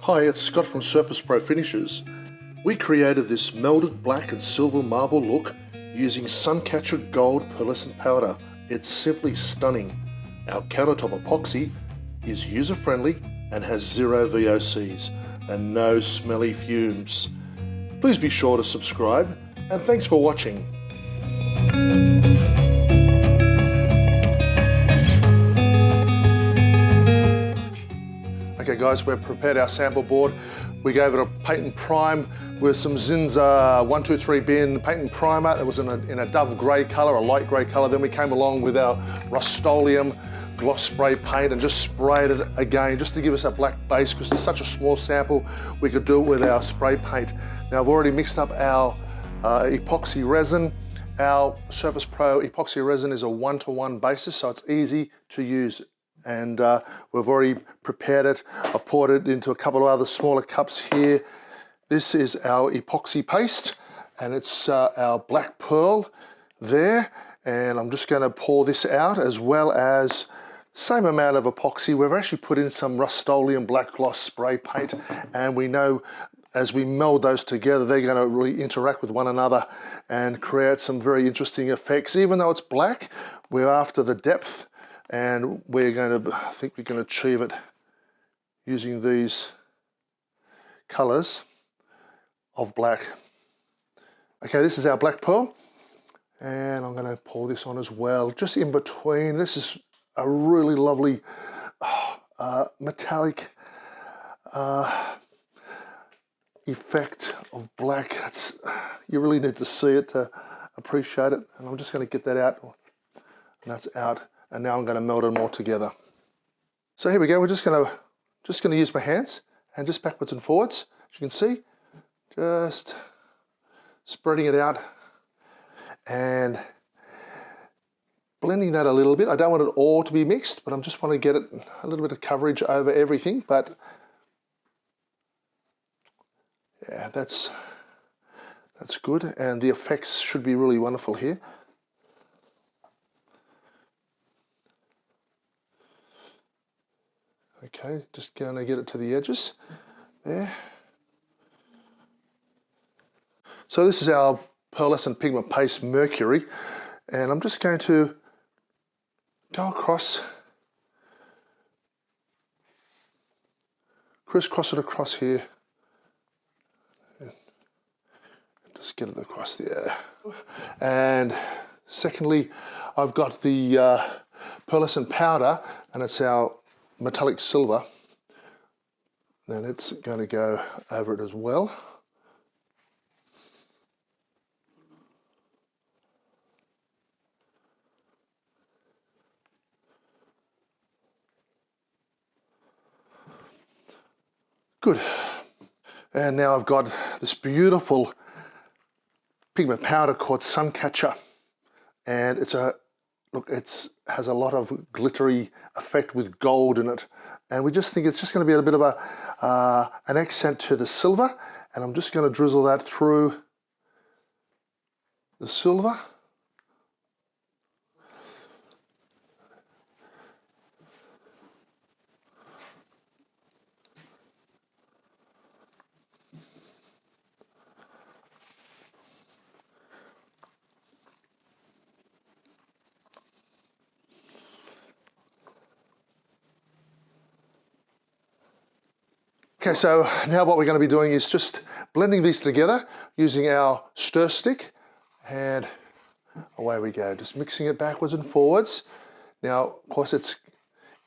Hi, it's Scott from SurfacePro Finishes. We created this melded black and silver marble look using Suncatcher Gold pearlescent powder. It's simply stunning. Our countertop epoxy is user-friendly and has zero VOCs and no smelly fumes. Please be sure to subscribe, and thanks for watching. Okay guys, we've prepared our sample board. We gave it a paint and prime with some Zinsser 123 bin paint and primer. It was in a dove grey colour, a light grey colour. Then we came along with our Rustoleum gloss spray paint and just sprayed it again just to give us a black base, because it's such a small sample we could do it with our spray paint. Now I've already mixed up our epoxy resin. Our SurfaceProEpoxy resin is a 1-to-1 basis, so it's easy to use. And we've already prepared it. I poured it into a couple of other smaller cups here. This is our epoxy paste, and it's our black pearl there. And I'm just going to pour this out, as well as same amount of epoxy. We've actually put in some Rustoleum black gloss spray paint, and we know as we meld those together, they're going to really interact with one another and create some very interesting effects. Even though it's black, we're after the depth, and I think we can achieve it using these colors of black. Okay, this is our black pearl, and I'm going to pour this on as well, just in between. This is a really lovely metallic effect of black. You really need to see it to appreciate it. And I'm just going to get that out, and that's out. And now I'm going to meld them all together. So here we go. We're just going to use my hands and just backwards and forwards. As you can see, just spreading it out and blending that a little bit. I don't want it all to be mixed, but I just want to get it a little bit of coverage over everything. But yeah, that's good, and the effects should be really wonderful here. Okay, just going to get it to the edges there. So this is our pearlescent pigment paste Mercury, and I'm just going to go across, crisscross it across here, and just get it across there. And secondly, I've got the pearlescent powder, and it's our metallic silver, and it's going to go over it as well. Good. And now I've got this beautiful pigment powder called Suncatcher, and it has a lot of glittery effect with gold in it, and we just think it's just going to be a bit of an accent to the silver, and I'm just going to drizzle that through the silver. Okay, so now what we're going to be doing is just blending these together using our stir stick, and away we go, just mixing it backwards and forwards. Now, of course, it's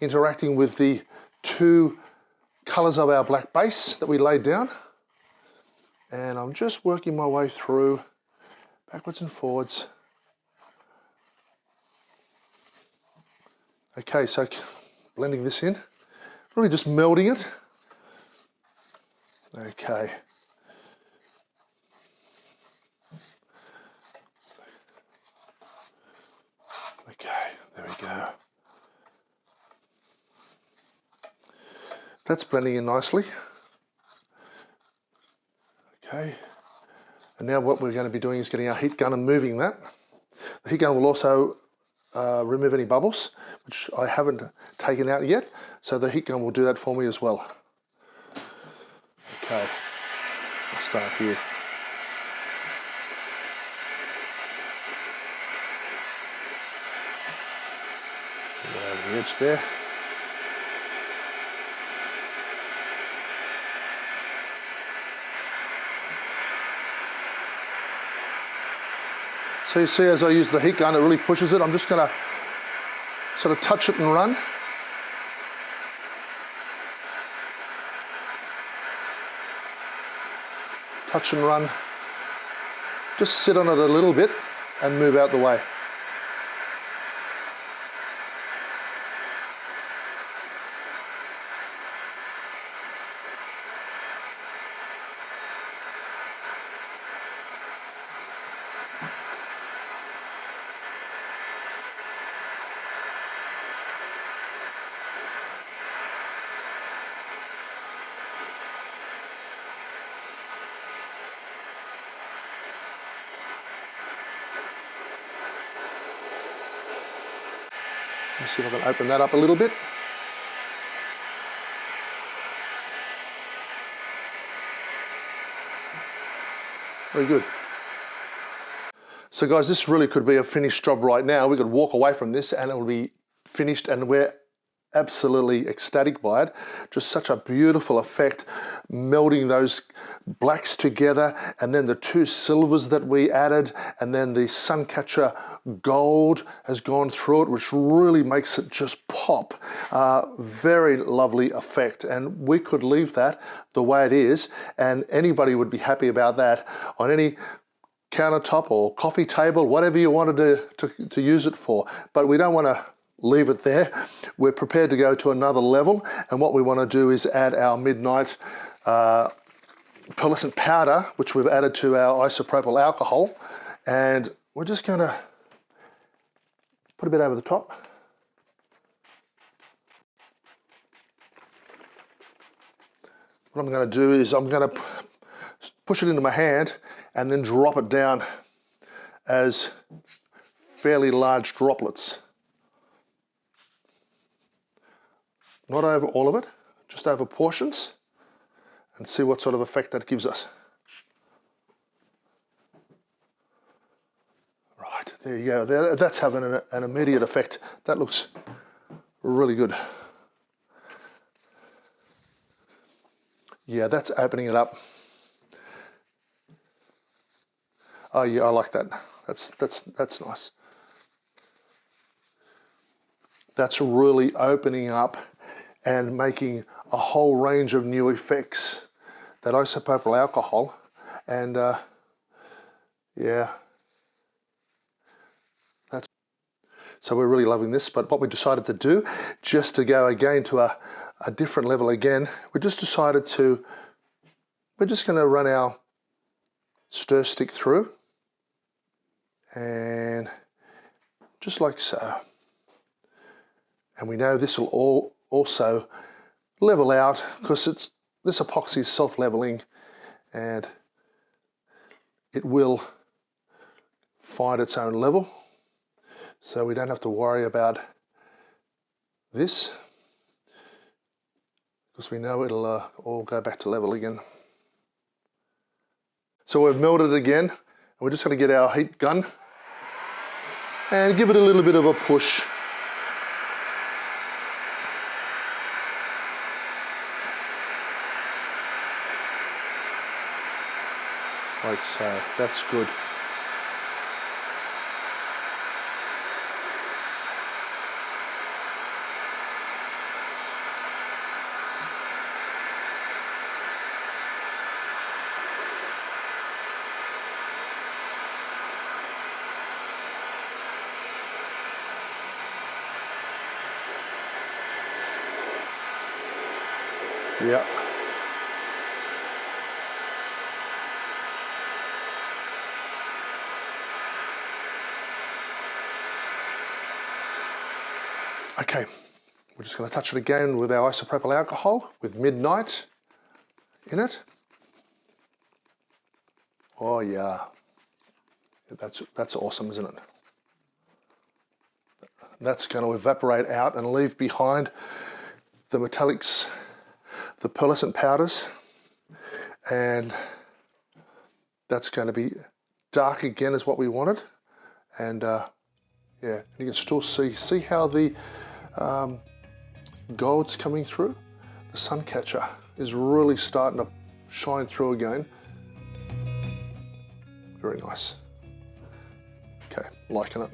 interacting with the two colors of our black base that we laid down, and I'm just working my way through backwards and forwards. Okay, so blending this in, really just melding it. Okay. Okay, there we go. That's blending in nicely. Okay. And now what we're going to be doing is getting our heat gun and moving that. The heat gun will also remove any bubbles, which I haven't taken out yet, so the heat gun will do that for me as well. Okay, I'll start here. Get over the edge there. So you see, as I use the heat gun, it really pushes it. I'm just going to sort of touch it and run. Touch and run. Just sit on it a little bit and move out the way. Let's see if I can open that up a little bit. Very good. So guys, this really could be a finished job right now. We could walk away from this and it will be finished, and we're absolutely ecstatic by it. Just such a beautiful effect, melding those blacks together, and then the two silvers that we added, and then the Suncatcher gold has gone through it, which really makes it just pop. Very lovely effect, and we could leave that the way it is, and anybody would be happy about that on any countertop or coffee table, whatever you wanted to use it for. But we don't want to leave it there. We're prepared to go to another level, and what we want to do is add our Midnight pearlescent powder, which we've added to our isopropyl alcohol, and we're just going to put a bit over the top. What I'm going to do is I'm going to push it into my hand and then drop it down as fairly large droplets. Not over all of it, just over portions, and see what sort of effect that gives us. Right, there you go. That's having an immediate effect. That looks really good. Yeah, that's opening it up. Oh yeah, I like that. That's nice. That's really opening up and making a whole range of new effects, that isopropyl alcohol, and yeah, so we're really loving this. But what we decided to do, just to go again to a different level again, we just decided we're just going to run our stir stick through, and just like so. And we know this will also level out, because this epoxy is self-leveling, and it will find its own level, so we don't have to worry about this, because we know it'll all go back to level again. So we've melted it again, and we're just going to get our heat gun and give it a little bit of a push. Like so, that's good. Yeah. Okay, we're just going to touch it again with our isopropyl alcohol with Midnight in it. Oh yeah, that's awesome, isn't it? That's going to evaporate out and leave behind the metallics, the pearlescent powders, and that's going to be dark again is what we wanted. And yeah, you can still see how the gold's coming through. The sun catcher is really starting to shine through again. Very nice. Okay, liking it.